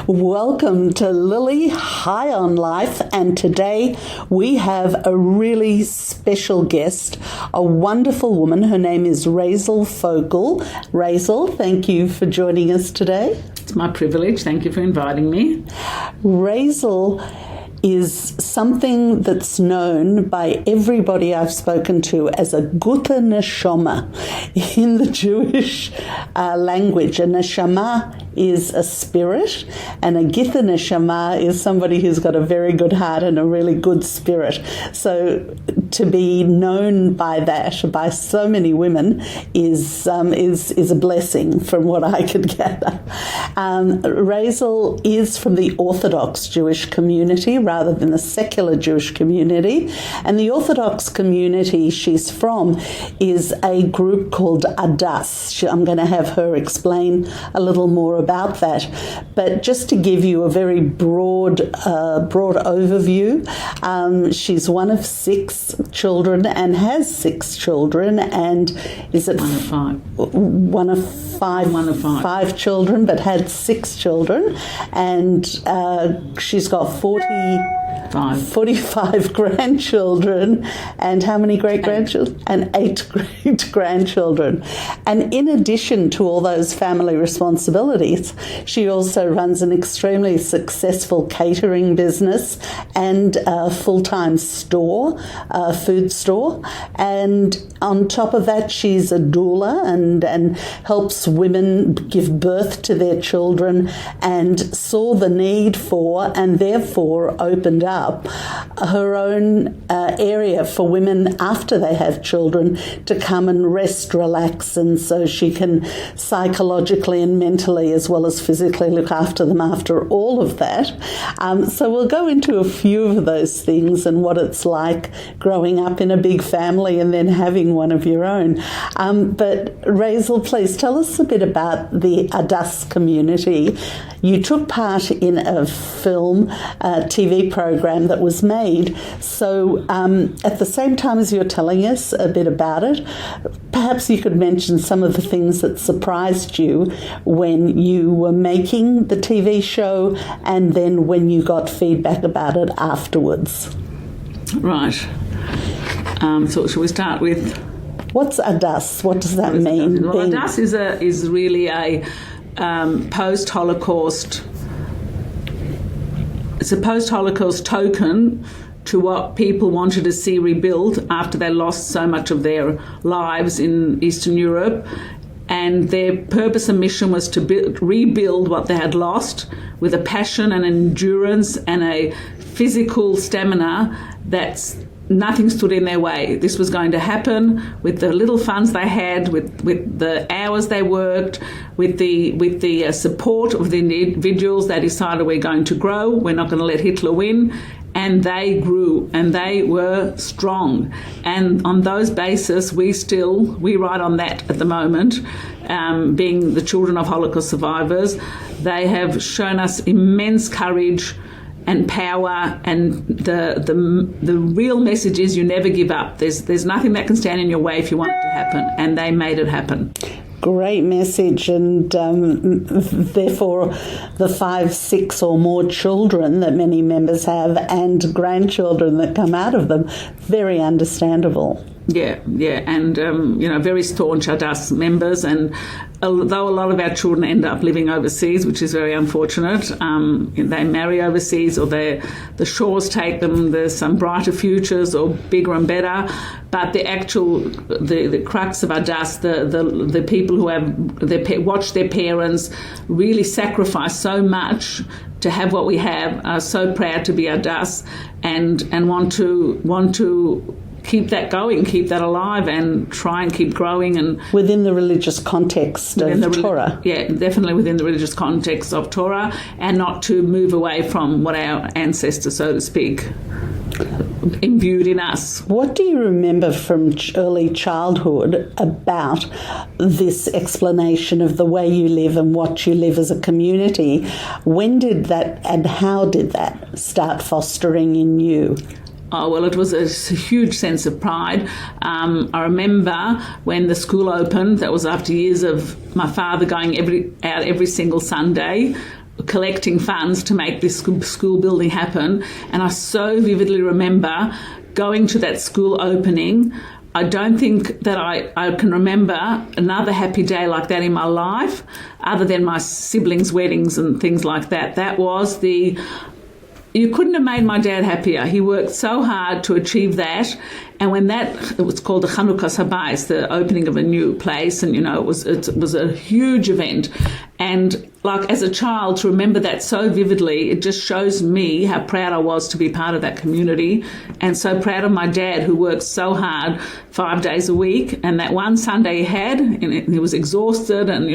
Welcome to Lily High on Life, and today we have a really special guest, a wonderful woman. Her name is Raizel Fogel. Raizel, thank you for joining us today. It's my privilege. Thank you for inviting me. Raizel is something that's known by everybody I've spoken to as a Gute Neshama in the Jewish language. A neshama is a spirit, and a Gite Neshama is somebody who's got a very good heart and a really good spirit. So to be known by that, by so many women, is a blessing from what I could gather. Raizel is from the Orthodox Jewish community rather than the secular Jewish community. And the Orthodox community she's from is a group called Adass. I'm going to have her explain a little more about that. But just to give you a very broad overview, she's one of 6 children and has 6 children, and is it one of five children, but had 6 children, and she's got 45 grandchildren, and how many great-grandchildren? And 8 great-grandchildren. And in addition to all those family responsibilities, she also runs an extremely successful catering business and a full-time store, food store. And on top of that, she's a doula and helps women give birth to their children, and saw the need for, and therefore opened up her own area for women after they have children to come and rest, relax, and so she can psychologically and mentally as well as physically look after them after all of that. So we'll go into a few of those things and what it's like growing up in a big family and then having one of your own. But Raizel, please tell us a bit about the Adass community. You took part in a film, TV program that was made. So at the same time as you're telling us a bit about it, perhaps you could mention some of the things that surprised you when you were making the TV show and then when you got feedback about it afterwards. Right. So shall we start with... What's Adass? What does that mean? Well, Adass is really a post-Holocaust... It's a post-Holocaust token to what people wanted to see rebuilt after they lost so much of their lives in Eastern Europe. And their purpose and mission was to rebuild what they had lost with a passion and endurance and a physical stamina that's nothing stood in their way. This was going to happen with the little funds they had, with the hours they worked, with the support of the individuals. They decided we're going to grow. We're not going to let Hitler win. And they grew, and they were strong. And on those basis, we ride on that at the moment, being the children of Holocaust survivors. They have shown us immense courage and power, and the real message is you never give up. There's nothing that can stand in your way if you want it to happen, and they made it happen. Great message, and therefore the 5, 6 or more children that many members have and grandchildren that come out of them, very understandable. Yeah, and very staunch Adass members, and although a lot of our children end up living overseas, which is very unfortunate, they marry overseas, or the shores take them. There's some brighter futures or bigger and better, but the crux of Adass, the people who have watched their parents really sacrifice so much to have what we have, are so proud to be Adass, and want to keep that going, keep that alive, and try and keep growing. And within the religious context of Torah. Yeah, definitely within the religious context of Torah, and not to move away from what our ancestors, so to speak, imbued in us. What do you remember from early childhood about this explanation of the way you live and what you live as a community? When did that and how did that start fostering in you? Oh, well, it was a huge sense of pride. I remember when the school opened, that was after years of my father going out every single Sunday, collecting funds to make this school building happen. And I so vividly remember going to that school opening. I don't think that I can remember another happy day like that in my life, other than my siblings' weddings and things like that. That was you couldn't have made my dad happier. He worked so hard to achieve that. And when it was called the Chanukah Habayis, the opening of a new place, and, it was a huge event. And like as a child, to remember that so vividly, it just shows me how proud I was to be part of that community, and so proud of my dad, who worked so hard 5 days a week. And that one Sunday he had, and he was exhausted, and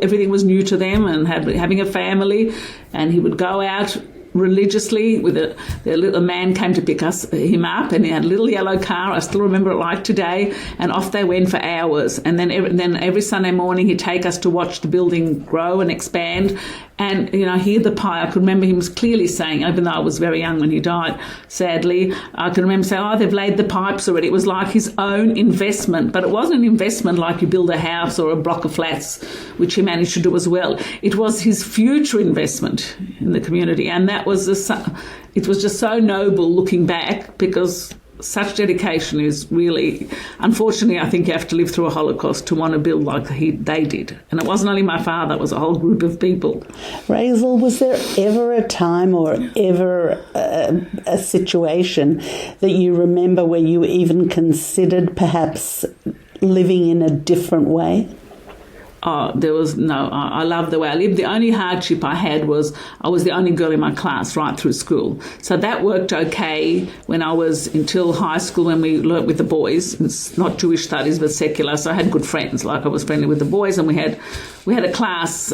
everything was new to them, and having a family, and he would go out religiously with a man came to pick him up, and he had a little yellow car. I still remember it like today, and off they went for hours. And then every Sunday morning he'd take us to watch the building grow and expand, and hear the pie. I could remember him clearly saying, even though I was very young when he died, sadly, I can remember saying, they've laid the pipes already. It was like his own investment, but it wasn't an investment like you build a house or a block of flats, which he managed to do as well. It was his future investment in the community, and that was it was just so noble looking back, because such dedication is really, unfortunately, I think you have to live through a Holocaust to want to build like they did. And it wasn't only my father, it was a whole group of people. Raizel, was there ever a time or ever a situation that you remember where you even considered perhaps living in a different way? There was no, I loved the way I lived. The only hardship I had was I was the only girl in my class right through school. So that worked okay when I was until high school, when we learnt with the boys. It's not Jewish studies, but secular. So I had good friends. Like I was friendly with the boys, and we had a class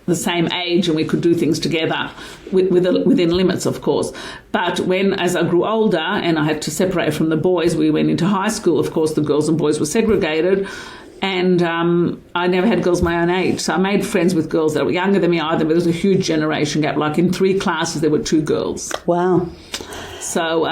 the same age, and we could do things together within limits, of course. But as I grew older and I had to separate from the boys, we went into high school. Of course, the girls and boys were segregated. And I never had girls my own age. So I made friends with girls that were younger than me either, but there was a huge generation gap. Like in 3 classes, there were 2 girls. Wow. So,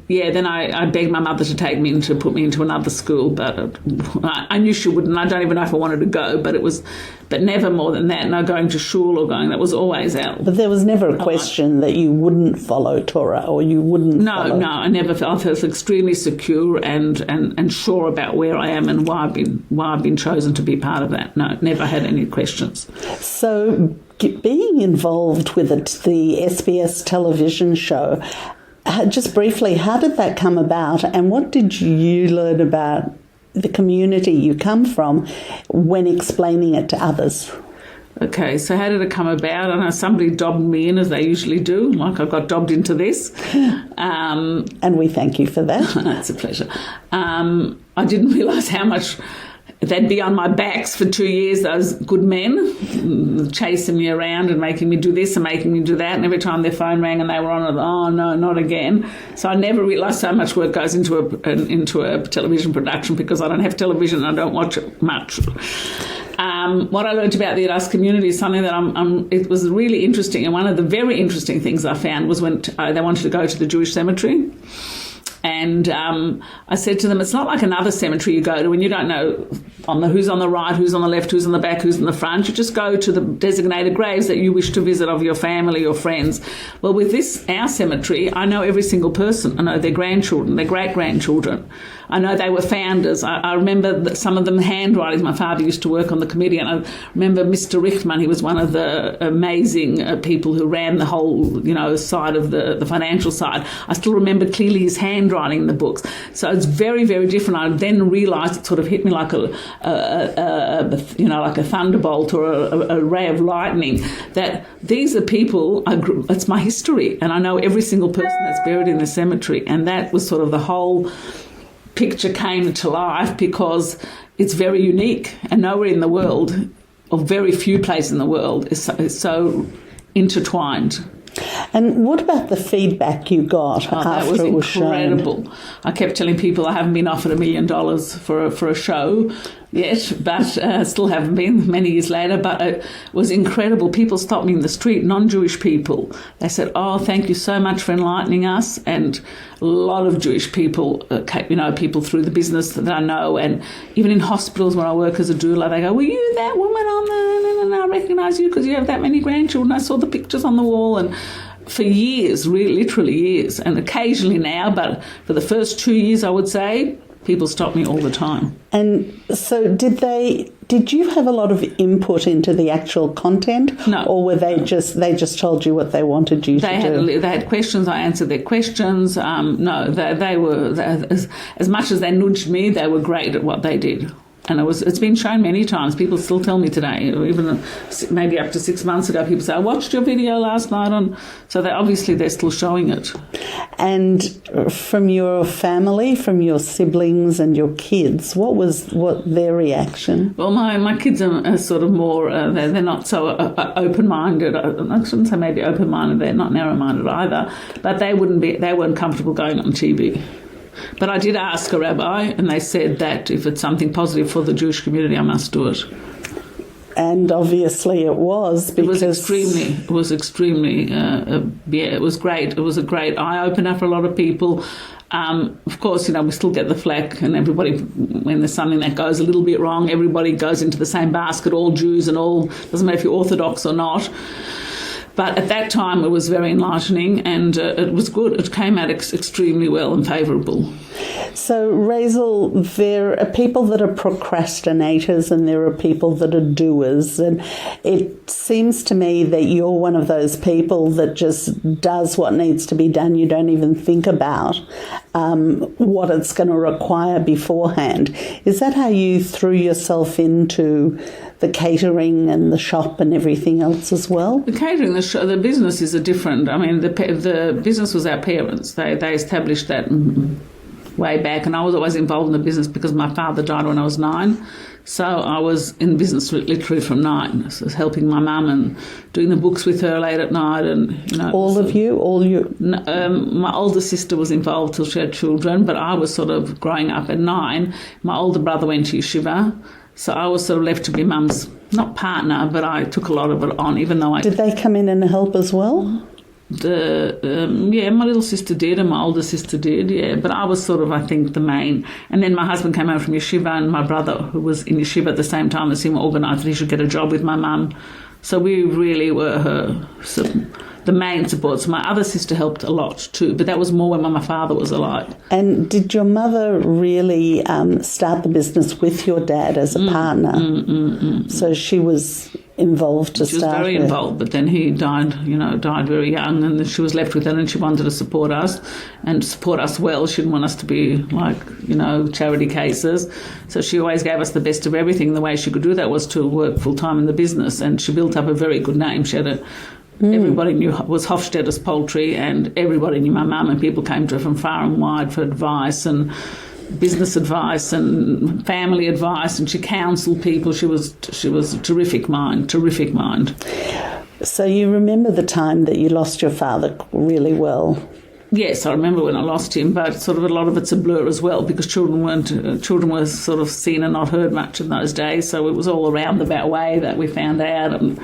then I begged my mother to take me to put me into another school, but I knew she wouldn't. I don't even know if I wanted to go, but never more than that. No going to shul or going, that was always out. But there was never a question that you wouldn't follow Torah or you wouldn't follow. No, I never felt. I felt extremely secure and sure about where I am and why I've been chosen to be part of that. No, never had any questions. So being involved with the SBS television show, just briefly, how did that come about, and what did you learn about the community you come from when explaining it to others? Okay, so how did it come about? I know somebody dobbed me in, as they usually do, like I got dobbed into this. And we thank you for that. It's a pleasure. I didn't realise how much they'd be on my backs for 2 years, those good men, chasing me around and making me do this and making me do that. And every time their phone rang and they were on it, oh, no, not again. So I never realised so much work goes into a television production, because I don't have television and I don't watch it much. What I learned about the Adass community is something that it was really interesting. And one of the very interesting things I found was when they wanted to go to the Jewish cemetery. And I said to them, it's not like another cemetery you go to when you don't know who's on the right, who's on the left, who's on the back, who's in the front. You just go to the designated graves that you wish to visit of your family or friends. Well, with our cemetery, I know every single person. I know their grandchildren, their great-grandchildren. I know they were founders. I remember some of them handwritings. My father used to work on the committee, and I remember Mr. Richtman. He was one of the amazing people who ran the whole, side of the financial side. I still remember clearly his handwriting in the books. So it's very, very different. I then realised, it sort of hit me like like a thunderbolt or a ray of lightning, that these are people. It's my history, and I know every single person that's buried in the cemetery, and that was sort of the whole picture came to life, because it's very unique, and nowhere in the world, or very few places in the world, is so intertwined. And what about the feedback you got after it was shown? That was incredible. I kept telling people I haven't been offered $1 million for a show, yet, but still haven't been many years later. But it was incredible. People stopped me in the street, non-Jewish people. They said, "Oh, thank you so much for enlightening us." And a lot of Jewish people, people through the business that I know, and even in hospitals where I work as a doula, they go, "Were you that woman on the? And I recognise you because you have that many grandchildren. I saw the pictures on the wall." And for years, really, literally years, and occasionally now, but for the first 2 years, I would say, people stop me all the time. And so did you have a lot of input into the actual content? No. Or were they just told you what they wanted you to do? They had questions, I answered their questions. No, they were, as much as they nudged me, they were great at what they did. And it's been shown many times. People still tell me today, even maybe up to 6 months ago, people say, "I watched your video last night on..." So they're still showing it. And from your family, from your siblings and your kids, what their reaction? Well, my kids are sort of more, they're not so open-minded. I shouldn't say maybe open-minded, they're not narrow-minded either, but they weren't comfortable going on TV. But I did ask a rabbi, and they said that if it's something positive for the Jewish community, I must do it. And obviously it was, because... It was great. It was a great eye-opener for a lot of people. Of course, we still get the flack, and everybody, when there's something that goes a little bit wrong, everybody goes into the same basket, all Jews and all, doesn't matter if you're Orthodox or not. But at that time, it was very enlightening, and it was good. It came out extremely well and favourable. So, Raizel, there are people that are procrastinators and there are people that are doers. And it seems to me that you're one of those people that just does what needs to be done. You don't even think about what it's going to require beforehand. Is that how you threw yourself into the catering and the shop and everything else as well? The catering, the business is a different. I mean, the business was our parents. They established that way back, and I was always involved in the business because my father died when I was 9. So I was in business literally from 9. So I was helping my mum and doing the books with her late at night. And all you? My older sister was involved till she had children, but I was sort of growing up at 9. My older brother went to yeshiva. So I was sort of left to be mum's, not partner, but I took a lot of it on, even though Did they come in and help as well? My little sister did and my older sister did, yeah. But I was sort of, I think, the main. And then my husband came home from yeshiva, and my brother, who was in yeshiva at the same time as him, organised that he should get a job with my mum. So we really were the main supports. My other sister helped a lot too, but that was more when my father was alive. And did your mother really start the business with your dad as a partner? So she was involved to start with? She was very involved, but then he died very young, and she was left with it, and she wanted to support us and support us well. She didn't want us to be like, charity cases. So she always gave us the best of everything. The way she could do that was to work full-time in the business, and she built up a very good name. She had everybody knew it was Hofstadter's Poultry, and everybody knew my mum, and people came to her from far and wide for advice and business advice and family advice, and she counselled people. She was a terrific mind. So you remember the time that you lost your father really well? Yes, I remember when I lost him, but sort of a lot of it's a blur as well, because children were sort of seen and not heard much in those days, so it was all around the that way that we found out. And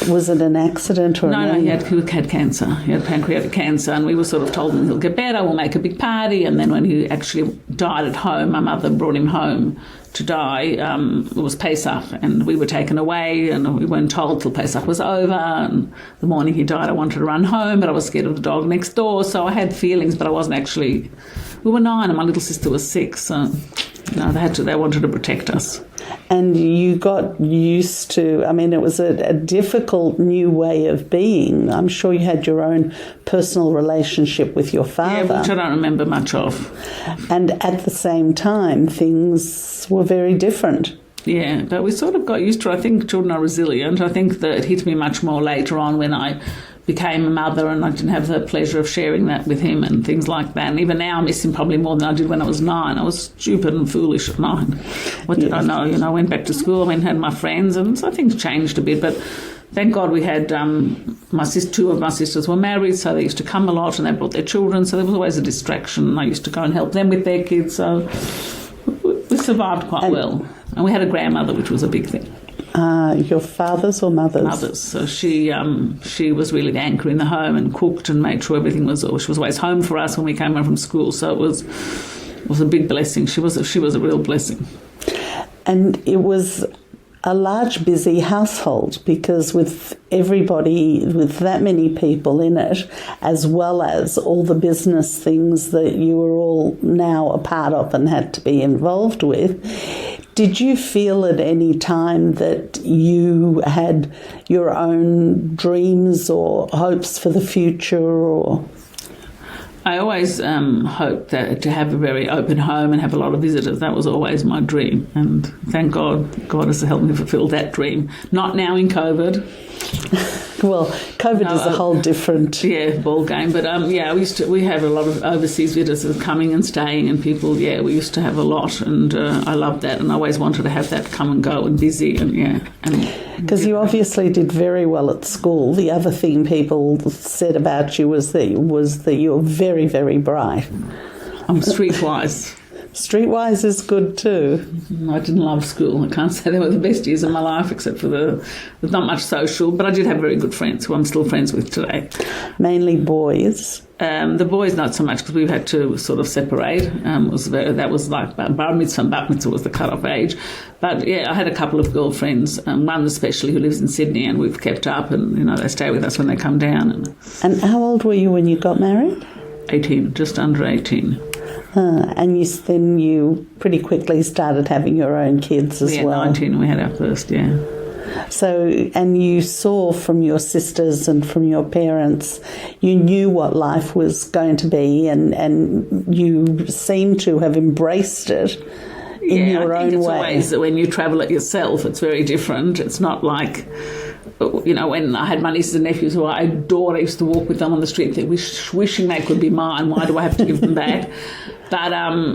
was it an accident or No, he had cancer. He had pancreatic cancer, and we were sort of told him he'll get better, we'll make a big party. And then when he actually died at home, my mother brought him home to die. It was Pesach, and we were taken away, and we weren't told till Pesach was over. And the morning he died, I wanted to run home, but I was scared of the dog next door, so I had feelings, but I wasn't actually... We were 9 and my little sister was 6, so they wanted to protect us. And you got used to, it was a difficult new way of being. I'm sure you had your own personal relationship with your father. Yeah, which I don't remember much of. And at the same time, things were very different. Yeah, but we sort of got used to it. I think children are resilient. I think that it hit me much more later on when I became a mother, and I didn't have the pleasure of sharing that with him and things like that. And even now I miss him probably more than I did when I was 9. I was stupid and foolish at 9. What did I know? I went back to school, I went and had my friends, and so things changed a bit. But thank God we had 2 of my sisters were married, so they used to come a lot, and they brought their children, so there was always a distraction, and I used to go and help them with their kids. So we survived quite well. And we had a grandmother, which was a big thing. Your father's or mother's? Mothers. So she was really the anchor in the home and cooked and made sure everything was. She was always home for us when we came home from school. So it was a big blessing. She was a real blessing. And it was a large, busy household, because with everybody, with that many people in it, as well as all the business things that you were all now a part of and had to be involved with, did you feel at any time that you had your own dreams or hopes for the future? Or I always hoped that to have a very open home and have a lot of visitors. That was always my dream, and thank God, God has helped me fulfil that dream. Not now in COVID. Well, COVID is a whole different ball game. But we have a lot of overseas visitors coming and staying, and people. Yeah, we used to have a lot, and I loved that, and I always wanted to have that come and go and busy, and because you obviously did very well at school. The other thing people said about you was that you were very, very bright. I'm streetwise. Streetwise is good too. I didn't love school. I can't say they were the best years of my life, except for there's not much social, but I did have very good friends who I'm still friends with today. Mainly boys? The boys not so much, because we've had to sort of separate. That was like bar mitzvah and bat mitzvah was the cut-off age. But yeah, I had a couple of girlfriends, one especially who lives in Sydney, and we've kept up, and they stay with us when they come down. And how old were you when you got married? 18, just under 18. And then you pretty quickly started having your own kids as well. We had 19 we had our first, yeah. So, and you saw from your sisters and from your parents, you knew what life was going to be, and you seem to have embraced it in your own way. It's always that when you travel it yourself, it's very different. It's not like, when I had my nieces and nephews who I adored, I used to walk with them on the street wishing they could be mine. Why do I have to give them back? But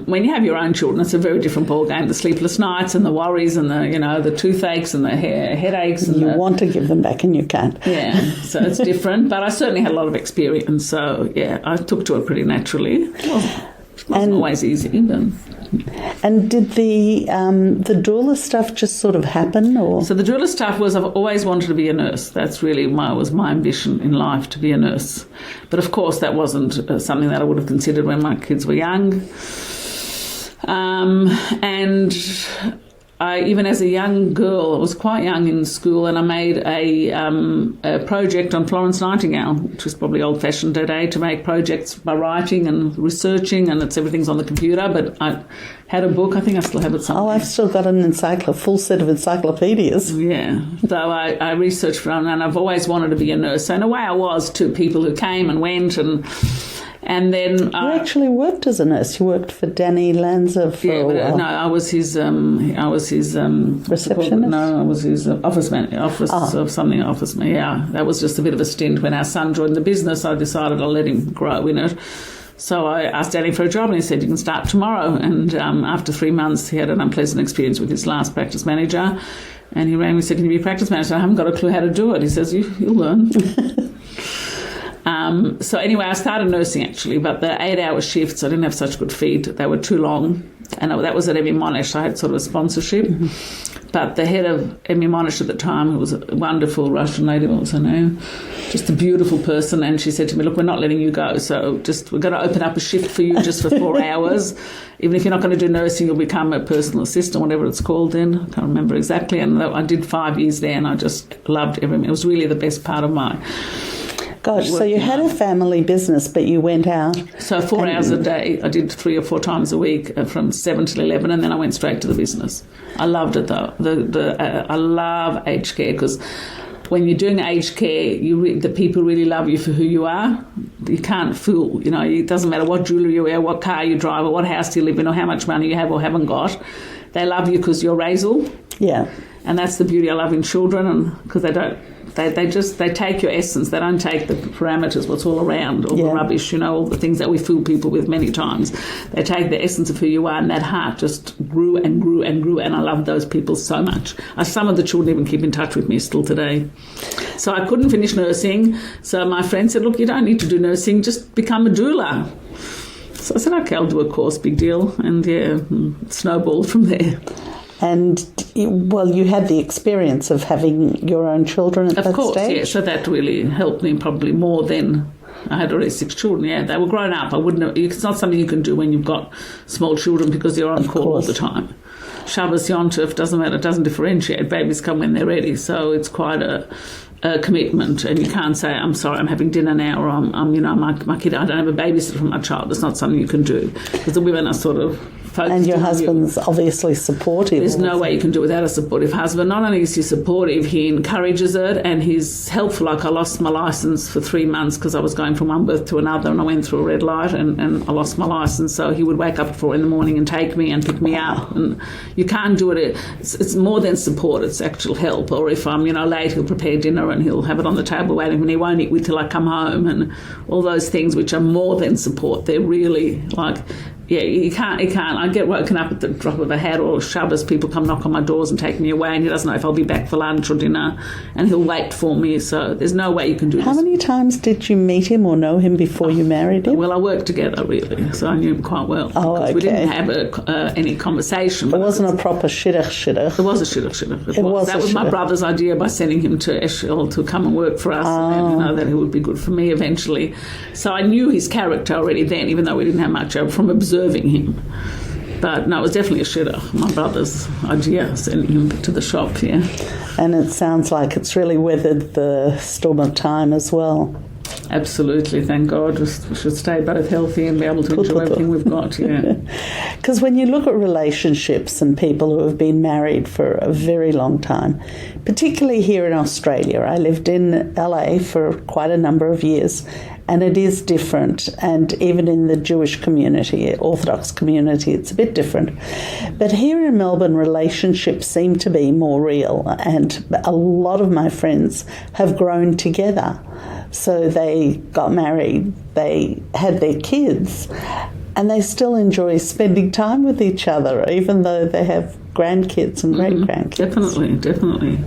when you have your own children, it's a very different ballgame. The sleepless nights and the worries and the toothaches and the headaches. And you want to give them back and you can't. Yeah, so it's different. But I certainly had a lot of experience. So, yeah, I took to it pretty naturally. It wasn't always easy, but... And did the doula stuff just sort of happen, or? So the doula stuff was, I've always wanted to be a nurse. That's really was my ambition in life, to be a nurse. But of course, that wasn't something that I would have considered when my kids were young. And even as a young girl, I was quite young in school, and I made a project on Florence Nightingale, which was probably old-fashioned today, to make projects by writing and researching, and everything's on the computer. But I had a book. I think I still have it somewhere. Oh, I've still got a full set of encyclopedias. Yeah. So I researched for them, and I've always wanted to be a nurse. So in a way, I was to people who came and went, and then you actually worked as a nurse. You worked for Danny Lanza for a while. No, I was his receptionist. No, I was his office man. Office man. Yeah, that was just a bit of a stint. When our son joined the business, I decided I'll let him grow in it. So I asked Danny for a job, and he said, "You can start tomorrow." And after 3 months, he had an unpleasant experience with his last practice manager, and he rang me and said, "Can you be a practice manager?" I haven't got a clue how to do it. He says, "You'll learn." So anyway, I started nursing actually, but the 8-hour shifts, I didn't have such good feed. They were too long. And that was at Emmy Monash. I had sort of a sponsorship. Mm-hmm. But the head of Emmy Monash at the time, who was a wonderful Russian lady, what was her name? Just a beautiful person. And she said to me, "Look, we're not letting you go. So we're going to open up a shift for you just for 4 hours. Even if you're not going to do nursing, you'll become a personal assistant," whatever it's called then. I can't remember exactly. And I did 5 years there, and I just loved everything. It was really the best part of my... Gosh, so you had a family business, but you went out. So 4 hours a day. I did 3 or 4 times a week from 7 till 11, and then I went straight to the business. I loved it though. I love aged care, because when you're doing aged care, the people really love you for who you are. You can't fool. It doesn't matter what jewellery you wear, what car you drive, or what house you live in, or how much money you have or haven't got. They love you because you're Raizel. Yeah. And that's the beauty I love in children, and because they don't. They take your essence. They don't take the parameters, what's all around, all the rubbish, all the things that we fool people with many times. They take the essence of who you are, and that heart just grew and grew and grew, and I love those people so much. Some of the children even keep in touch with me still today. So I couldn't finish nursing, so my friend said, "Look, you don't need to do nursing, just become a doula." So I said, okay, I'll do a course, big deal. And snowballed from there. And, well, you had the experience of having your own children at that stage? Of course, yeah. So that really helped me probably more than... I had already 6 children, yeah. They were grown up. I wouldn't have, it's not something you can do when you've got small children because you're on call all the time. Shabbos, Yom Tov, doesn't matter, it doesn't differentiate. Babies come when they're ready. So it's quite a commitment, and you can't say, I'm sorry, I'm having dinner now, or my kid, I don't have a babysitter for my child. It's not something you can do because the women are sort of focused. And your husband's obviously supportive. There's no way you can do it without a supportive husband. Not only is he supportive, he encourages it, and he's helpful. Like I lost my licence for 3 months because I was going from one birth to another, and I went through a red light, and I lost my licence. So he would wake up at 4 a.m. and take me and pick me up. And you can't do it. It's more than support. It's actual help. Or if I'm late, he'll prepare dinner and he'll have it on the table waiting, and he won't eat till I come home, and all those things which are more than support. They're really like... Yeah, he can't. I get woken up at the drop of a hat, or Shabbos, people come knock on my doors and take me away, and he doesn't know if I'll be back for lunch or dinner, and he'll wait for me. So there's no way you can do this. How many times did you meet him or know him before you married him? Well, I worked together, really, so I knew him quite well. Oh, okay. We didn't have any conversation. It wasn't a proper shidduch. It was a shidduch. It was. That was my brother's idea by sending him to Eshel to come and work for us, and that it would be good for me eventually. So I knew his character already then, even though we didn't have much from observing him. But no, it was definitely a shidduch. My brother's idea, sending him to the shop, yeah. And it sounds like it's really weathered the storm of time as well. Absolutely, thank God. We should stay both healthy and be able to enjoy everything we've got, yeah. Because when you look at relationships and people who have been married for a very long time, particularly here in Australia, I lived in LA for quite a number of years, and it is different. And even in the Jewish community, Orthodox community, it's a bit different. But here in Melbourne, relationships seem to be more real, and a lot of my friends have grown together. So they got married, they had their kids, and they still enjoy spending time with each other, even though they have grandkids and great-grandkids. Definitely.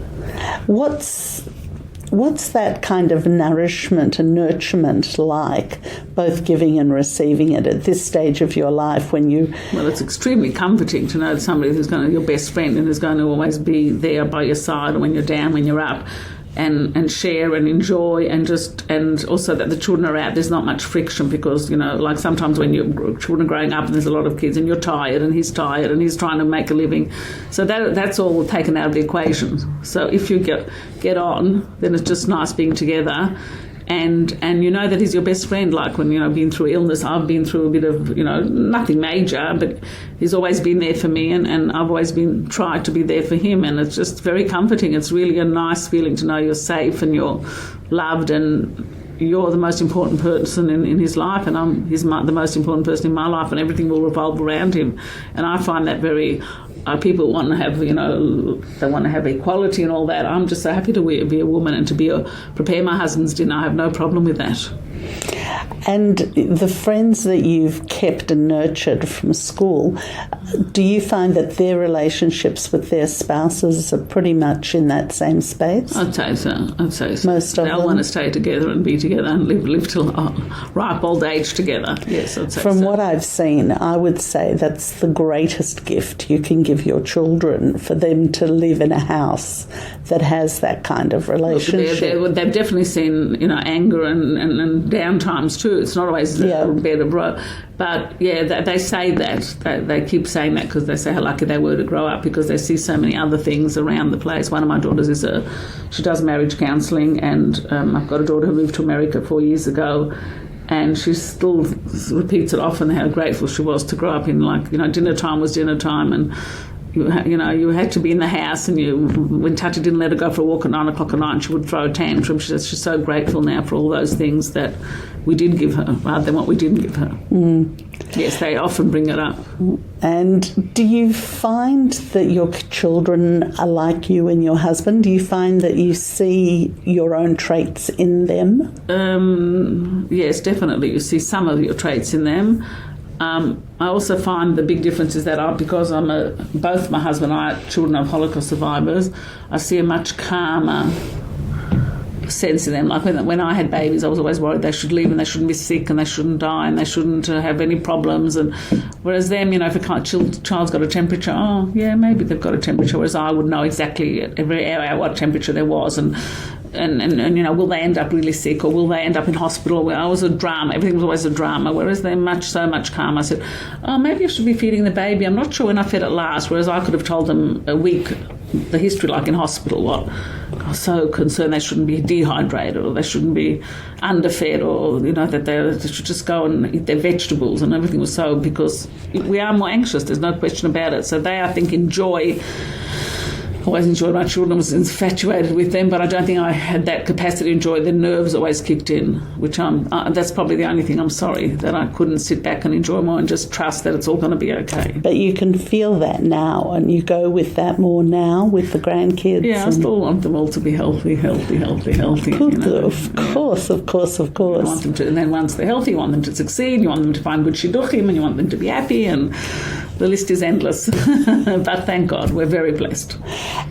What's that kind of nourishment and nurturement like, both giving and receiving it at this stage of your life when you... Well, it's extremely comforting to know somebody who's going to, your best friend, and is going to always be there by your side when you're down, when you're up. And share and enjoy, and also that the children are out. There's not much friction because, like sometimes when your children are growing up and there's a lot of kids and you're tired and he's trying to make a living. So that's all taken out of the equation. So if you get on, then it's just nice being together. And you know that he's your best friend, like when, been through illness. I've been through a bit of, nothing major, but he's always been there for me, and I've always tried to be there for him, and it's just very comforting. It's really a nice feeling to know you're safe and you're loved, and you're the most important person in his life, and I'm the most important person in my life, and everything will revolve around him. And I find that very... people want to have, they want to have equality and all that. I'm just so happy to be a woman and to prepare my husband's dinner. I have no problem with that. And the friends that you've kept and nurtured from school, do you find that their relationships with their spouses are pretty much in that same space? I'd say so. Most of them? They'll want to stay together and be together and live till ripe old age together. Yes, I'd say From what I've seen, I would say that's the greatest gift you can give your children, for them to live in a house that has that kind of relationship. Look, they've definitely seen, anger and down times too. It's not always a bed of roses. But, yeah, they say that. They keep saying that because they say how lucky they were to grow up, because they see so many other things around the place. One of my daughters she does marriage counselling, and I've got a daughter who moved to America 4 years ago, and she still repeats it often how grateful she was to grow up in, dinner time was dinner time, and you had to be in the house, and when Tati didn't let her go for a walk at 9 o'clock at night, she would throw a tantrum. She says she's so grateful now for all those things that we did give her rather than what we didn't give her. Yes, they often bring it up. And do you find that your children are like you and your husband? Do you find that you see your own traits in them? Yes, definitely. You see some of your traits in them. I also find the big difference is that because both my husband and I are children of Holocaust survivors, I see a much calmer sense in them. Like when I had babies, I was always worried they should leave and they shouldn't be sick and they shouldn't die and they shouldn't have any problems. And whereas them, if a child's got a temperature, oh yeah, maybe they've got a temperature. Whereas I would know exactly every hour what temperature there was and will they end up really sick or will they end up in hospital? Well, it was a drama. Everything was always a drama. Whereas they're so much calmer. I said, oh, maybe I should be feeding the baby. I'm not sure when I fed it last. Whereas I could have told them a week the history, like in hospital. What I was so concerned they shouldn't be dehydrated or they shouldn't be underfed or that they should just go and eat their vegetables and everything was so because we are more anxious. There's no question about it. So they, I think, always enjoyed my children, was infatuated with them, but I don't think I had that capacity to enjoy. The nerves always kicked in, which that's probably the only thing I'm sorry, that I couldn't sit back and enjoy more and just trust that it's all going to be okay. But you can feel that now, and you go with that more now with the grandkids. Yeah, I still want them all to be healthy. Of course. You want them to, and then once they're healthy, you want them to succeed, you want them to find good shidduchim, and you want them to be happy, and the list is endless. But thank God, we're very blessed.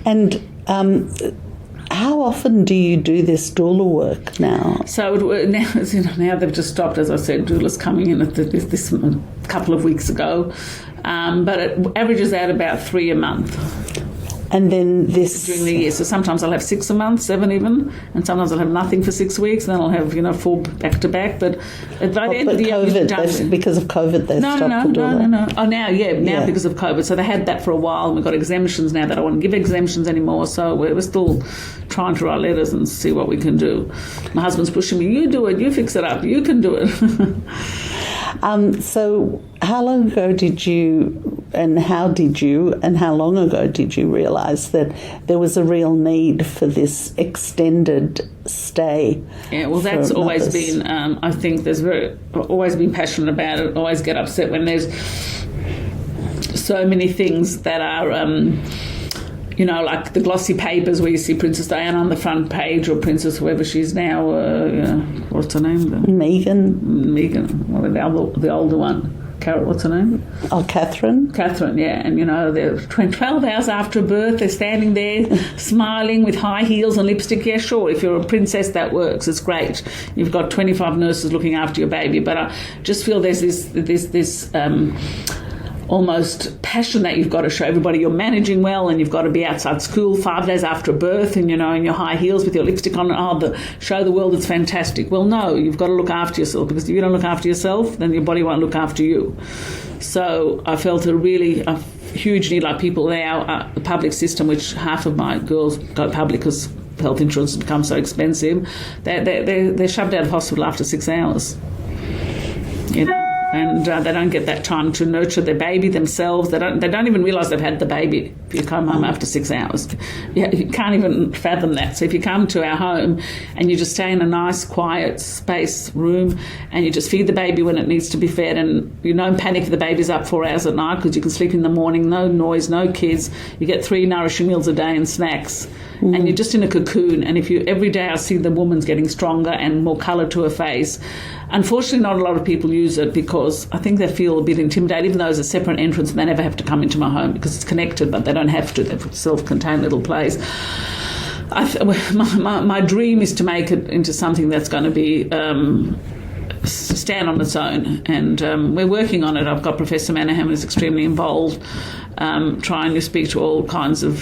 And how often do you do this doula work now? So now they've just stopped, as I said, doula's coming in at this couple of weeks ago, but it averages out about 3 a month. And then this... during the year. So sometimes I'll have 6 a month, 7 even, and sometimes I'll have nothing for 6 weeks, and then I'll have, 4 back to back. But by the end of the year... because of COVID, they stopped the doula. No. Oh, now because of COVID. So they had that for a while, and we've got exemptions now that I don't want to give exemptions anymore. So we're still trying to write letters and see what we can do. My husband's pushing me, you do it, you fix it up, you can do it. So how long ago how long ago did you realise that there was a real need for this extended stay? Yeah, well, that's always been, I think there's always been passionate about it, always get upset when there's so many things that are... like the glossy papers where you see Princess Diana on the front page or Princess whoever she's now, what's her name? Meghan, well, the older one. Carol, what's her name? Oh, Catherine. Catherine, yeah. And, they're 12 hours after birth, they're standing there smiling with high heels and lipstick. Yeah, sure, if you're a princess, that works. It's great. You've got 25 nurses looking after your baby. But I just feel there's this almost passion that you've got to show everybody you're managing well and you've got to be outside school 5 days after birth and, in your high heels with your lipstick on. Show the world it's fantastic. Well, no, you've got to look after yourself because if you don't look after yourself, then your body won't look after you. So I felt a huge need, like people now, the public system, which half of my girls go public because health insurance has become so expensive, they're shoved out of hospital after 6 hours. And they don't get that time to nurture their baby themselves. They don't even realise they've had the baby if you come home after 6 hours. You can't even fathom that. So if you come to our home and you just stay in a nice, quiet space room and you just feed the baby when it needs to be fed and you don't panic if the baby's up 4 hours at night because you can sleep in the morning, no noise, no kids. You get 3 nourishing meals a day and snacks. And you're just in a cocoon. And every day I see the woman's getting stronger and more colour to her face. Unfortunately, not a lot of people use it because I think they feel a bit intimidated, even though it's a separate entrance and they never have to come into my home because it's connected, but they don't have to. They're a self-contained little place. My dream is to make it into something that's going to be... stand on its own, and we're working on it. I've got Professor Manahan who's extremely involved, trying to speak to all kinds of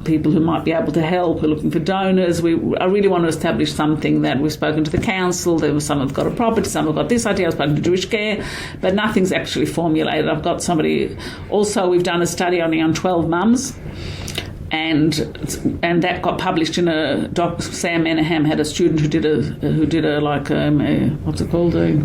people who might be able to help. We're looking for donors. I really want to establish something that we've spoken to the council. There was some have got a property, some have got this idea. I've spoken to Jewish Care, but nothing's actually formulated. I've got somebody. Also, we've done a study only on 12 mums. And that got published in a Sam Menahem had a student who did a what's it called, a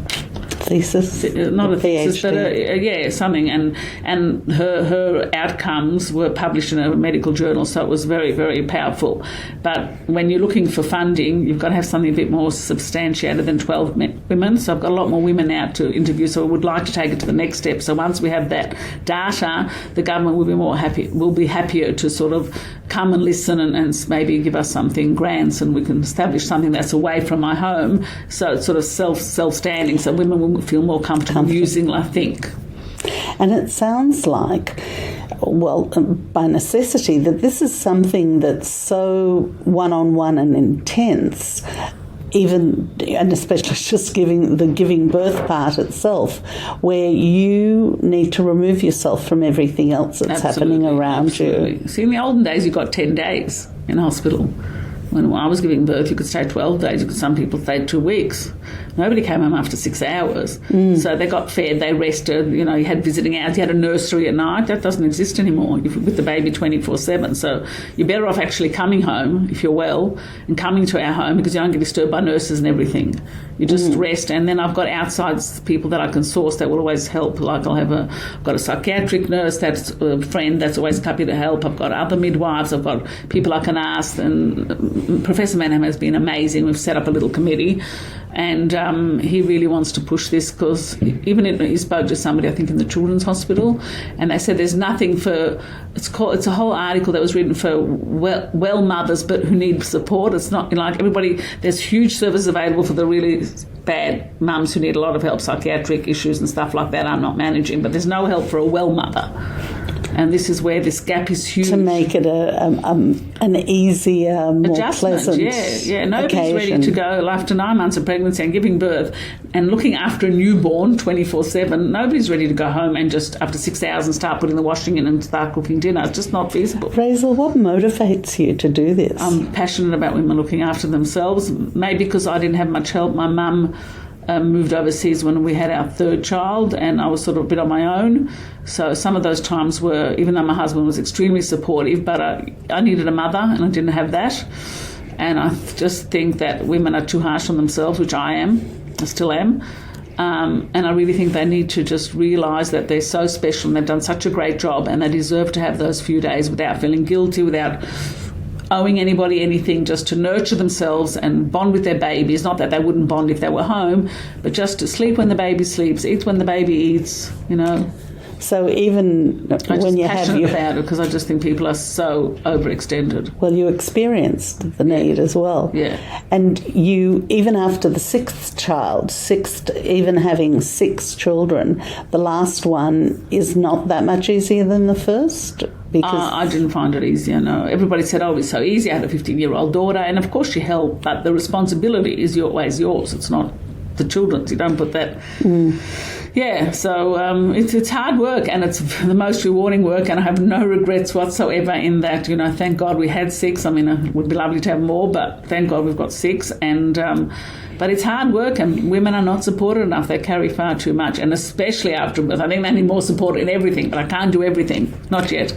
thesis, not a thesis, but something, and her outcomes were published in a medical journal, so it was very, very powerful. But when you're looking for funding, you've got to have something a bit more substantiated than 12 women. So I've got a lot more women now to interview. So I would like to take it to the next step. So once we have that data, the government will be happier to sort of come and listen and maybe give us grants, and we can establish something that's away from my home, so it's sort of self-standing, so women will feel more comfortable using, I think. And it sounds like by necessity, that this is something that's so one-on-one and intense, and especially just the giving birth part itself, where you need to remove yourself from everything else that's happening around you. See, in the olden days, you got 10 days in hospital. When I was giving birth, you could stay 12 days. Some people stayed 2 weeks. Nobody came home after 6 hours. So they got fed, they rested. You had visiting hours. You had a nursery at night. That doesn't exist anymore with the baby 24/7. So you're better off actually coming home, if you're well, and coming to our home, because you don't get disturbed by nurses and everything. You just rest. And then I've got outside people that I can source that will always help. Like I've got a psychiatric nurse that's a friend that's always happy to help. I've got other midwives. I've got people I can ask. And Professor Manham has been amazing. We've set up a little committee, and he really wants to push this, because he spoke to somebody, I think, in the Children's Hospital, and they said there's nothing for, it's a whole article that was written for well mothers but who need support. It's not like everybody, there's huge services available for the really bad mums who need a lot of help, psychiatric issues and stuff like that I'm not managing, but there's no help for a well mother. And this is where this gap is huge. To make it an easier, more pleasant Nobody's occasion. ready to go after 9 months of pregnancy and giving birth and looking after a newborn 24/7. Nobody's ready to go home and just after 6 hours and start putting the washing in and start cooking dinner. It's just not feasible. Raizel, what motivates you to do this? I'm passionate about women looking after themselves. Maybe because I didn't have much help. My mum moved overseas when we had our third child, and I was sort of a bit on my own. So some of those times were, even though my husband was extremely supportive, but I needed a mother and I didn't have that. And I just think that women are too harsh on themselves, which I still am. And I really think they need to just realise that they're so special and they've done such a great job, and they deserve to have those few days without feeling guilty, without owing anybody anything, just to nurture themselves and bond with their babies. Not that they wouldn't bond if they were home, but just to sleep when the baby sleeps, eat when the baby eats, So even when you have about it, because I just think people are so overextended. Well, you experienced the need as well. Yeah. And you, even after the even having 6 children, the last one is not that much easier than the first? Because I didn't find it easier, no. Everybody said, oh, it's so easy. I had a 15-year-old daughter, and of course she helped, but the responsibility is always yours. It's not the children's. You don't put that... Yeah, so it's hard work, and it's the most rewarding work, and I have no regrets whatsoever in that. Thank God we had 6. I mean, it would be lovely to have more, but thank God we've got 6. And but it's hard work, and women are not supported enough. They carry far too much, and especially after birth. I think they need more support in everything, but I can't do everything, not yet.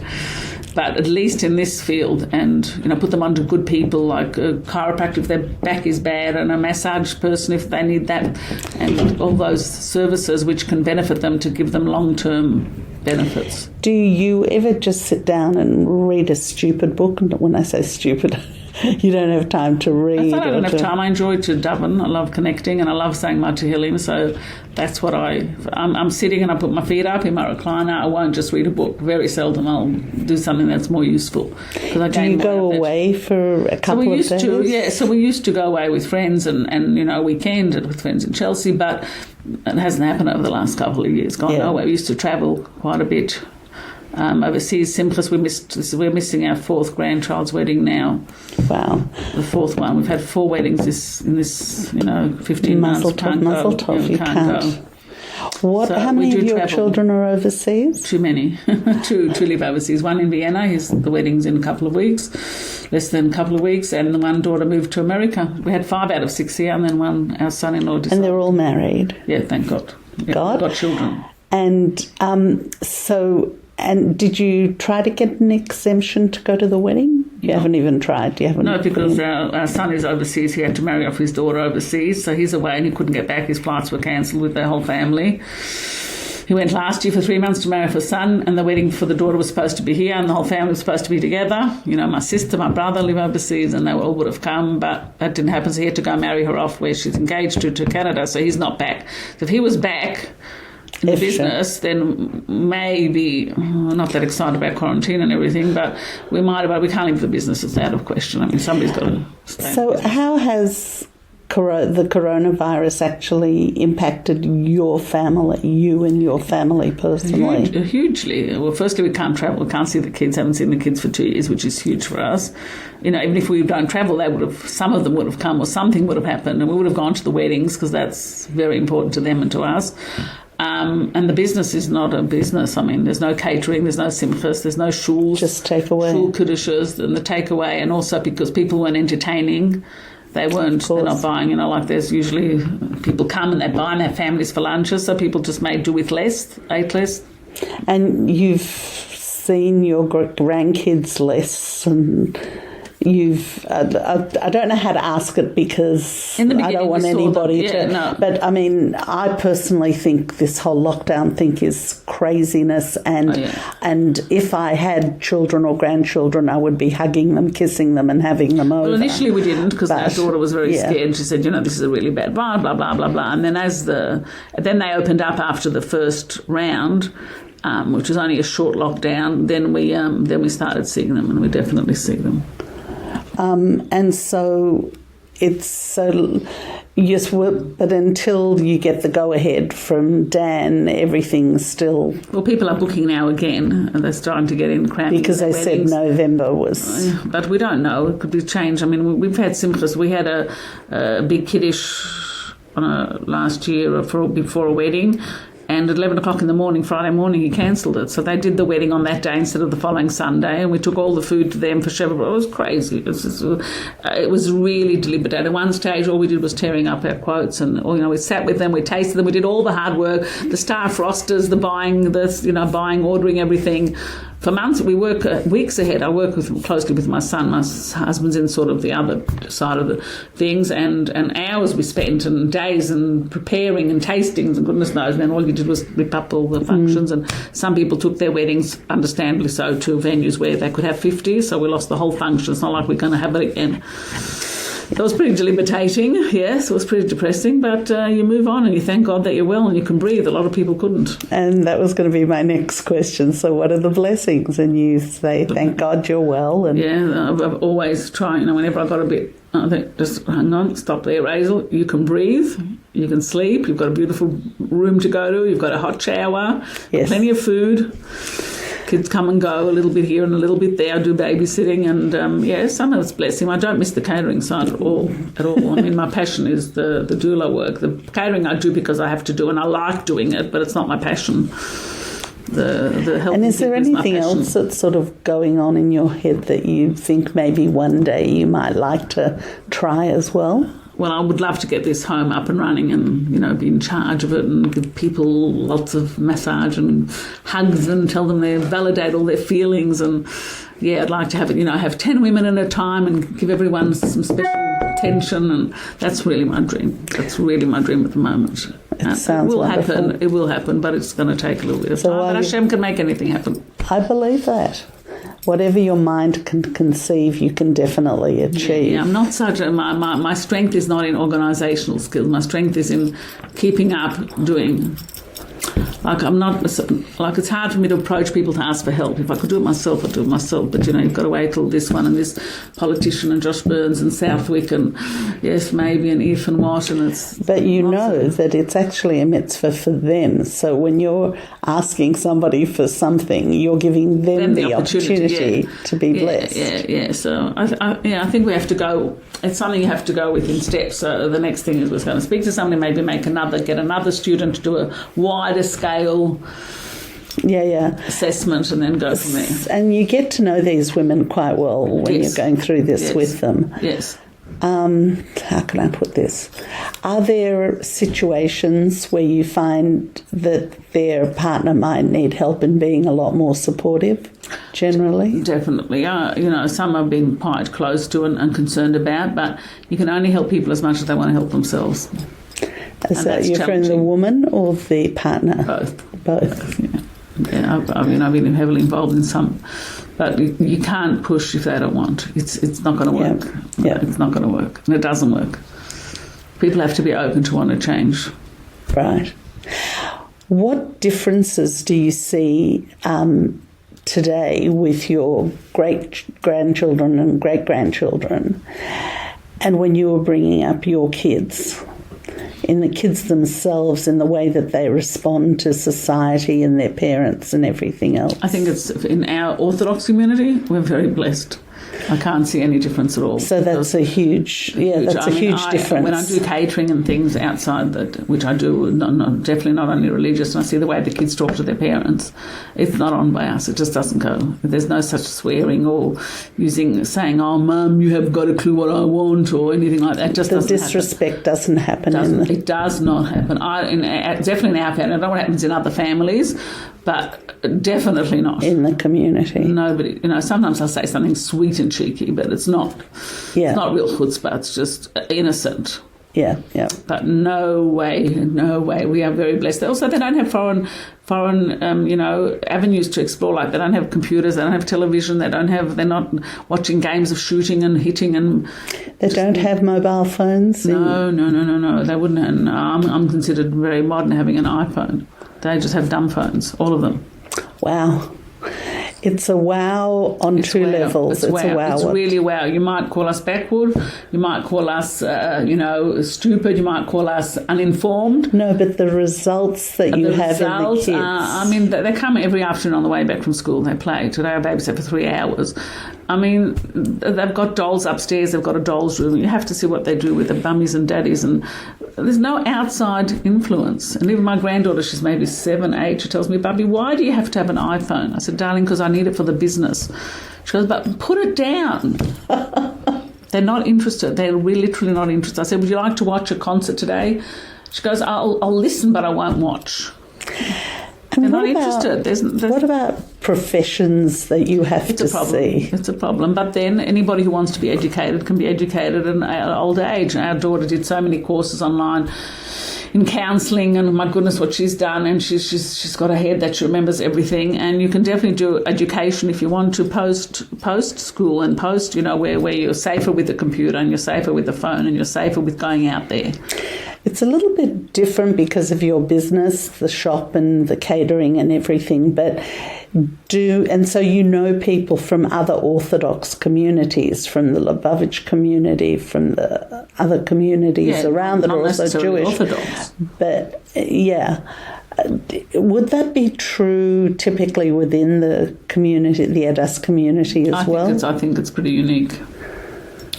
But at least in this field, and put them onto good people like a chiropractor if their back is bad, and a massage person if they need that, and all those services which can benefit them to give them long-term benefits. Do you ever just sit down and read a stupid book? When I say stupid, you don't have time to read. I don't have time. I enjoy to daven. I love connecting, and I love saying my Tehillim. So that's what I'm sitting and I put my feet up in my recliner. I won't just read a book. Very seldom. I'll do something that's more useful. Do you go away for a couple of days? So we used to go away with friends and a weekend with friends in Chelsea, but it hasn't happened over the last couple of years. Gone nowhere. We used to travel quite a bit. Overseas, Simplest, we're missing our 4th grandchild's wedding now. Wow. The 4th one. We've had 4 weddings in this 15 months. Mazel tov, you can't. How many of your children are overseas? Too many. Two live overseas. One in Vienna. The wedding's in a couple of weeks, less than a couple of weeks, and the one daughter moved to America. We had 5 out of 6 here, and then our son-in-law decided. And they're all married? Yeah, thank God. Yeah, God? We've got children. And And did you try to get an exemption to go to the wedding? You haven't even tried? No, because our son is overseas. He had to marry off his daughter overseas, so he's away and he couldn't get back. His flights were cancelled with their whole family. He went last year for 3 months to marry off his son, and the wedding for the daughter was supposed to be here, and the whole family was supposed to be together. My sister, my brother live overseas, and they all would have come, but that didn't happen, so he had to go marry her off where she's engaged to Canada, so he's not back. So if he was back in the business, then maybe, not that excited about quarantine and everything, but we might have, but we can't leave the business. It's out of question. I mean, somebody's got to stay. So how has the coronavirus actually impacted your family, you and your family personally? Hugely. Well, firstly, we can't travel. We can't see the kids. Haven't seen the kids for 2 years, which is huge for us. Even if we don't travel, some of them would have come, or something would have happened, and we would have gone to the weddings because that's very important to them and to us. And the business is not a business. I mean, there's no catering, there's no simfas, there's no shuls. Just takeaway. Shul kiddushas and the takeaway, and also because people weren't entertaining. They're not buying, like there's usually people come and they buy and have families for lunches, so people just made do with less, ate less. And you've seen your grandkids less, and I don't know how to ask it because I don't want anybody to. No. But I mean, I personally think this whole lockdown thing is craziness, and if I had children or grandchildren, I would be hugging them, kissing them, and having them over. Well, initially we didn't because our daughter was very scared. She said, this is a really bad blah blah blah blah blah. And then then they opened up after the first round. Which was only a short lockdown. Then we started seeing them, and we definitely see them. And so yes, but until you get the go-ahead from Dan, everything's still... Well, people are booking now again, and they're starting to get in cramping. Because they said November was... But we don't know. It could be changed. I mean, we've had simplest. We had a big kiddush last year before a wedding, and at 11 o'clock in the morning, Friday morning, he cancelled it. So they did the wedding on that day instead of the following Sunday, and we took all the food to them for Shabbat. It was crazy. It was really deliberate. At one stage, all we did was tearing up our quotes, and we sat with them, we tasted them, we did all the hard work, the star frosters, the buying, ordering everything. For months, we work weeks ahead. I work closely with my son. My husband's in sort of the other side of the things, and hours we spent, and days, and preparing, and tastings, and goodness knows. And then all you did was rip up all the functions, and some people took their weddings, understandably so, to venues where they could have 50, so we lost the whole function. It's not like we're going to have it again. It was pretty debilitating, yes, it was pretty depressing, but you move on and you thank God that you're well and you can breathe. A lot of people couldn't. And that was going to be my next question. So what are the blessings? And you say, thank God you're well. And yeah, I've always tried, whenever I got a bit, I think, just hang on, stop there, Raizel. You can breathe, you can sleep, you've got a beautiful room to go to, you've got a hot shower, plenty of food. Kids come and go a little bit here and a little bit there. I do babysitting, and some of it's blessing. I don't miss the catering side at all. I mean, my passion is the doula work. The catering I do because I have to do, and I like doing it, but it's not my passion. The help. And is there anything else that's sort of going on in your head that you think maybe one day you might like to try as well? Well, I would love to get this home up and running and, be in charge of it and give people lots of massage and hugs and tell them they validate all their feelings. And, I'd like to have it, have 10 women at a time and give everyone some special attention. And that's really my dream. That's really my dream at the moment. It sounds wonderful. Happen. It will happen, but it's going to take a little bit of time. But Hashem can make anything happen. I believe that. Whatever your mind can conceive, you can definitely achieve. Yeah, I'm not such a... My strength is not in organisational skills. My strength is in keeping up, doing... I'm not... it's hard for me to approach people to ask for help. If I could do it myself, I'd do it myself. But, you've got to wait till this one and this politician and Josh Burns and Southwick and, yes, maybe and if and what. And it's... But you know that it's actually a mitzvah for them. So when you're asking somebody for something, you're giving them the opportunity to be blessed. Yeah. So, I think we have to go... It's something you have to go with in steps. So the next thing is we're going to speak to somebody, maybe get another student to do a wider scale assessment and then go from there. And you get to know these women quite well when you're going through this with them. Yes. How can I put this? Are there situations where you find that their partner might need help in being a lot more supportive, generally? Definitely. Some I've been quite close to and concerned about, but you can only help people as much as they want to help themselves. Is that your friend, the woman or the partner? Both. Yeah. I've been heavily involved in some, but you can't push if they don't want. It's not going to work. Yeah. It's not going to work, and it doesn't work. People have to be open to want to change. Right. What differences do you see today with your great-grandchildren and great-grandchildren And when you were bringing up your kids, in the kids themselves, in the way that they respond to society and their parents and everything else? I think it's in our Orthodox community, we're very blessed. I can't see any difference at all. So that's a huge, that's a huge difference. When I do catering and things outside, which I do, definitely not only religious, and I see the way the kids talk to their parents, it's not on by us. It just doesn't go. There's no such swearing or saying, "Oh, Mum, you have got a clue what I want," or anything like that. Just the disrespect doesn't happen. It does not happen. Definitely in our family. I don't know what happens in other families, but definitely not in the community. Nobody, sometimes I say something sweet and cheeky, but it's not. Yeah. It's not real chutzpah. It's just innocent. Yeah. But no way. We are very blessed. Also, they don't have foreign avenues to explore. Like, they don't have computers, they don't have television, they're not watching games of shooting and hitting, and they don't have mobile phones. No. They wouldn't. And I'm considered very modern, having an iPhone. They just have dumb phones, all of them. Wow. It's a wow on two levels. It's a wow. It's really a wow. You might call us backward. You might call us, stupid. You might call us uninformed. No, but the results that you have in the kids. They come every afternoon on the way back from school. They play. Today I babysat for 3 hours. They've got dolls upstairs. They've got a dolls room. You have to see what they do with the mummies and daddies. And there's no outside influence. And even my granddaughter, she's maybe 7, 8, she tells me, "Bubby, why do you have to have an iPhone?" I said, "Darling, because I need it for the business." She goes, "But put it down." They're not interested. They're really literally not interested. I said, "Would you like to watch a concert today?" She goes, I'll listen, but I won't watch. And they're not interested. What about professions that you have to see? It's a problem. But then anybody who wants to be educated can be educated at an old age. Our daughter did so many courses online in counselling, and my goodness, what she's done, and she's got a head that she remembers everything. And you can definitely do education if you want to post school and post, where you're safer with the computer and you're safer with the phone and you're safer with going out there. It's a little bit different because of your business, the shop and the catering and everything, and so people from other Orthodox communities, from the Lubavitch community, from the other communities around that are also Jewish. Orthodox. But would that be true typically within the community, the Adass community as well? I think it's pretty unique.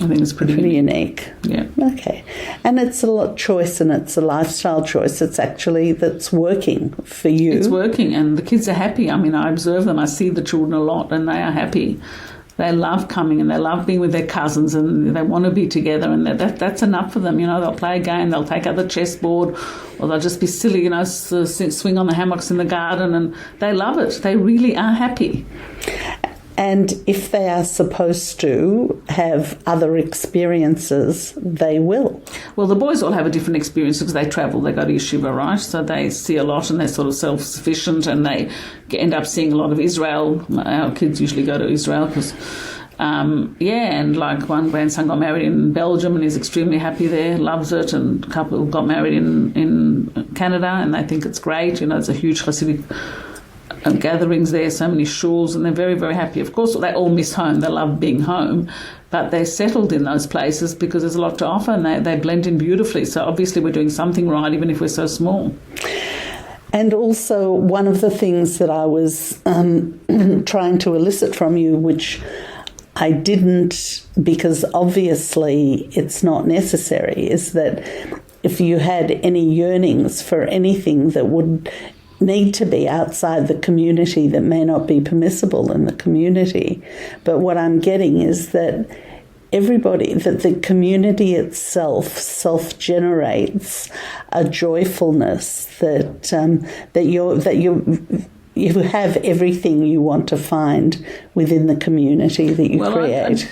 I think it's pretty unique. Yeah. Okay. And it's a choice, and it's a lifestyle choice. It's actually that's working for you. It's working, and the kids are happy. I observe them. I see the children a lot, and they are happy. They love coming, and they love being with their cousins, and they want to be together, and that's enough for them. They'll play a game, they'll take out the chessboard, or they'll just be silly, swing on the hammocks in the garden, and they love it. They really are happy. And if they are supposed to have other experiences, they will. Well, the boys all have a different experience because they travel. They go to yeshiva, right? So they see a lot, and they're sort of self-sufficient, and they end up seeing a lot of Israel. Our kids usually go to Israel because, and like one grandson got married in Belgium and is extremely happy there, loves it, and a couple got married in Canada, and they think it's great. It's a huge Hasidic gatherings there, so many shuls, and they're very, very happy. Of course, they all miss home. They love being home, but they're settled in those places because there's a lot to offer, and they blend in beautifully. So obviously we're doing something right, even if we're so small. And also, one of the things that I was trying to elicit from you, which I didn't, because obviously it's not necessary, is that if you had any yearnings for anything that would need to be outside the community that may not be permissible in the community. But what I'm getting is that that the community itself self-generates a joyfulness that you have everything you want to find within the community that you create.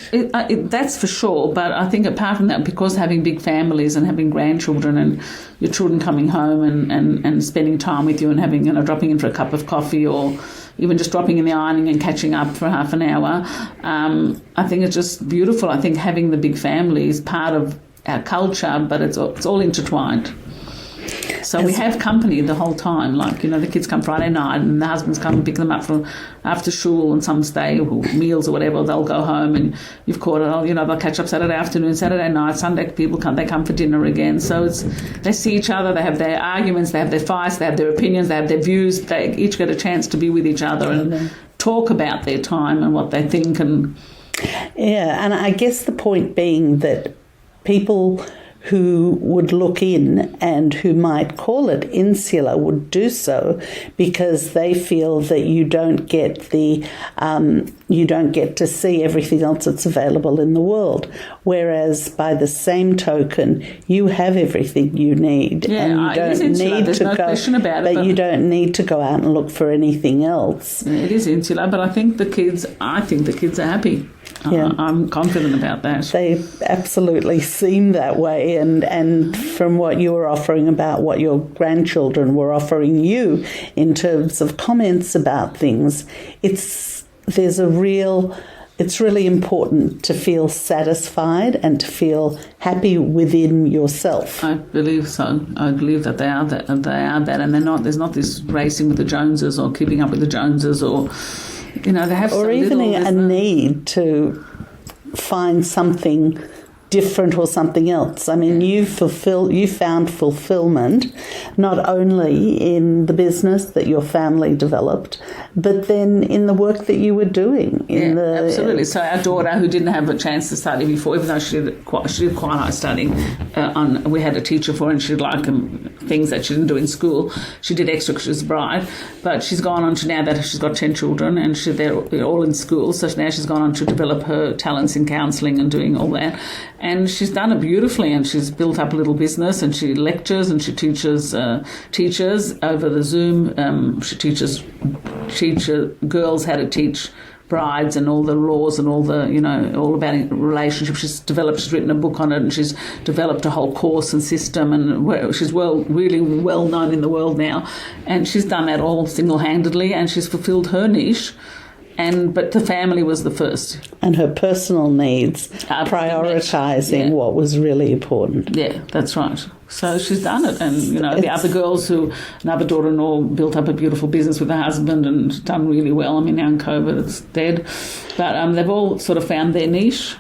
That's for sure, but I think apart from that, because having big families and having grandchildren and your children coming home and spending time with you and having, dropping in for a cup of coffee or even just dropping in the ironing and catching up for half an hour, I think it's just beautiful. I think having the big family is part of our culture, but it's all intertwined. So we have company the whole time. Like, the kids come Friday night and the husbands come and pick them up from after school, and some stay or meals or whatever. They'll go home and you've caught it. They'll catch up Saturday afternoon, Saturday night, Sunday people come. They come for dinner again. So they see each other. They have their arguments. They have their fights. They have their opinions. They have their views. They each get a chance to be with each other and talk about their time and what they think. And I guess the point being that people who would look in and who might call it insular would do so because they feel that you don't get to see everything else that's available in the world. Whereas by the same token, you have everything you need, and you don't need to go. But you don't need to go out and look for anything else. It is insular, but I think the kids are happy. Yeah. I'm confident about that. They absolutely seem that way, and from what you were offering about what your grandchildren were offering you in terms of comments about things, it's really important to feel satisfied and to feel happy within yourself. I believe so. I believe that they are that, and they're not. There's not this racing with the Joneses or keeping up with the Joneses, or they have or even a need to find something different or something else. I mean, you found fulfillment not only in the business that your family developed, but then in the work that you were doing. Absolutely. So our daughter, who didn't have a chance to study before, even though she did quite high studying, we had a teacher for her, and she did things that she didn't do in school. She did extra because she was a bride, but she's gone on to, now that she's got 10 children and they're all in school, so now she's gone on to develop her talents in counselling and doing all that. And she's done it beautifully, and she's built up a little business, and she lectures and she teaches teachers over the Zoom. She teaches girls how to teach brides and all the laws and all the, all about relationships. She's written a book on it, and she's developed a whole course and system, and she's really well known in the world now. And she's done that all single-handedly, and she's fulfilled her niche. But the family was the first. And her personal needs, prioritising what was really important. Yeah, that's right. So she's done it. And, the other girls another daughter-in-law built up a beautiful business with her husband and done really well. I mean, now in COVID it's dead. But they've all sort of found their niche.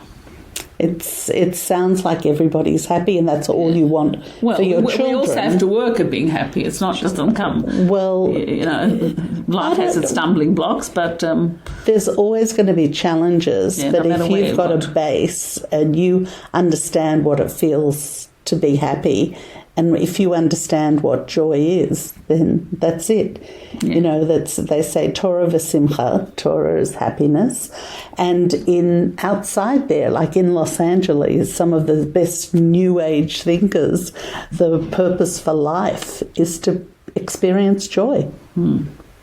It sounds like everybody's happy, and that's all you want for your children. We also have to work at being happy. It's not just come. Well, life has its stumbling blocks, but there's always going to be challenges. But if you've got a base and you understand what it feels to be happy, and if you understand what joy is, then that's it. Yeah. They say Torah v'simcha, Torah is happiness. And outside there, like in Los Angeles, some of the best New Age thinkers, the purpose for life is to experience joy.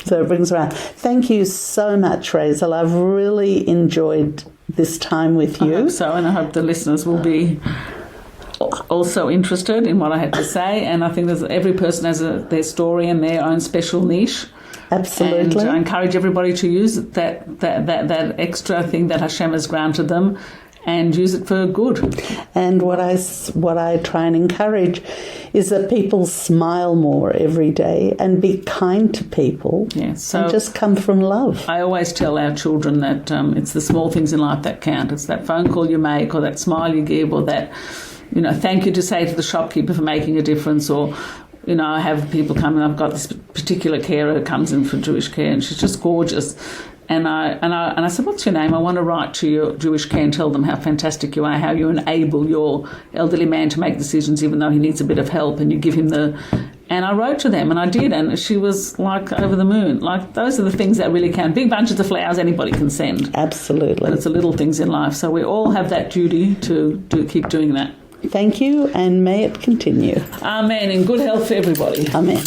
So it brings around. Thank you so much, Raizel. I've really enjoyed this time with you. I hope so, and I hope the listeners will be also interested in what I had to say, and I think every person has their story and their own special niche. Absolutely. And I encourage everybody to use that extra thing that Hashem has granted them and use it for good. And what I try and encourage is that people smile more every day and be kind to people. and just come from love. I always tell our children that it's the small things in life that count. It's that phone call you make, or that smile you give, or that thank you to say to the shopkeeper for making a difference, or I have people come, and I've got this particular carer who comes in for Jewish care, and she's just gorgeous. And I said, what's your name? I want to write to your Jewish care and tell them how fantastic you are, how you enable your elderly man to make decisions even though he needs a bit of help, and you give him and I wrote to them, and I did, and she was like over the moon. Like, those are the things that really count. Big bunches of flowers anybody can send. Absolutely. But it's the little things in life. So we all have that duty to keep doing that. Thank you, and may it continue. Amen. In good health for everybody. Amen.